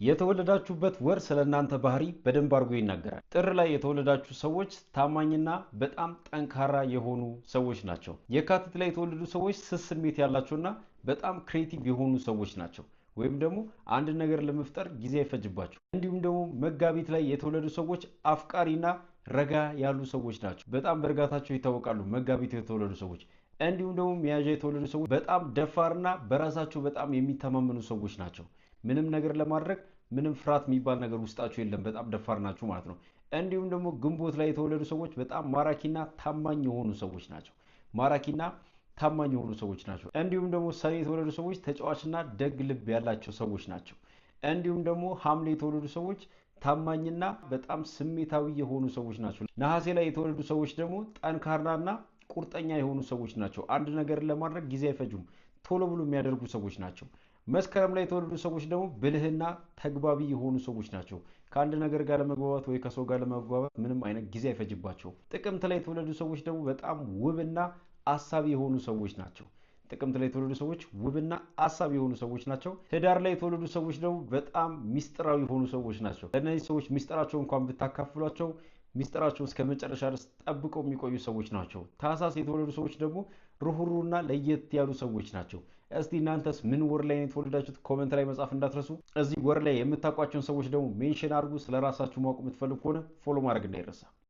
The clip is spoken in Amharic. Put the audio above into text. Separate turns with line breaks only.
የተወለዳችሁበት ወር ስለእናንተ ባህሪ በደንብ አድርጎ ይናገራል። ጥር ላይ የተወለዳችሁ ሰዎች ታማኝና በጣም ጠንካራ የሆኑ ሰዎች ናቸው። የካቲት ላይ የተወለዱ ሰዎች ስስ ስሜት ያላቸውና በጣም ክሬቲቭ የሆኑ ሰዎች ናቸው። ወይም ደግሞ አንድ ነገር ለመፍጠር ጊዜ አይፈጅባቸው። እንዲሁም ደግሞ መጋቢት ላይ የተወለዱ ሰዎች አፍቃሪና ረጋ ያሉ ሰዎች ናቸው። በጣም በእርጋታቸው ይታወቃሉ መጋቢት የተወለዱ ሰዎች። እንዲሁም ደግሞ ሚያዝያ የተወለዱ ሰዎች በጣም ደፋርና በራሳቸው በጣም የሚተማመኑ ሰዎች ናቸው። ምንም ነገር ለማድረግ ምንም ፍርሃት የሚባል ነገር ውስጣቸው የለም። በጣም ደፋር ናቸው ማለት ነው። እንዲሁም ደግሞ ግንቦት ላይ የተወለዱ ሰዎች በጣም ማራኪና ታማኝ የሆኑ ሰዎች ናቸው። ማራኪና ታማኝ የሆኑ ሰዎች ናቸው። እንዲሁም ደግሞ ሰኔ የተወለዱ ሰዎች ተጫዋችና ደግ ልብ ያላቸው ሰዎች ናቸው። እንዲሁም ደግሞ ሐምሌ የተወለዱ ሰዎች ታማኝና በጣም ስሜታዊ የሆኑ ሰዎች ናቸው። ነሐሴ ላይ የተወለዱ ሰዎች ደግሞ ጠንካራና ቁርጠኛ የሆኑ ሰዎች ናቸው። አንድ ነገር ለማድረግ ጊዜ አይፈጁም። ቶሎ ብሎ የሚያደርጉ ሰዎች ናቸው። መስከረም ላይ የተወለዱ ሰዎች ደግሞ ብልህና ተግባቢ የሆኑ ሰዎች ናቸው። ከአንድ ነገር ጋር ለመግባባት ወይ ከሰው ጋር ለመግባባት ምንም አይነት ጊዜ አይፈጅባቸውም። ጥቅምት ላይ የተወለዱ ሰዎች ደግሞ በጣም ውብና አሳቢ የሆኑ ሰዎች ናቸው። ጥቅምት ላይ የተወለዱ ሰዎች ውብና አሳቢ የሆኑ ሰዎች ናቸው። ህዳር ላይ የተወለዱ ሰዎች ደግሞ በጣም ሚስጥራዊ የሆኑ ሰዎች ናቸው። ለእነዚህ ሰዎች ሚስጥራቸው እንኳን ብታካፍሏቸው ሚስጥራቸውን እስከ መጨረሻ ድረስ ጠብቀው የሚቆዩ ሰዎች ናቸው። ታህሳስ የተወለዱ ሰዎች ደግሞ ሩህሩህና ለየት ያሉ ሰዎች ናቸው። እስቲ እናንተስ ምን ወር ላይ ነው የተወለዳችሁት? ኮመንት ላይ መጻፍ እንዳትረሱ። እዚህ ወር ላይ የምታውቋቸውን ሰዎች ደግሞ ሜንሽን አድርጉ። ስለ ራሳችሁ ማወቅ የምትፈልጉ ከሆነ ፎሎ ማድረግ እንዳይረሳ።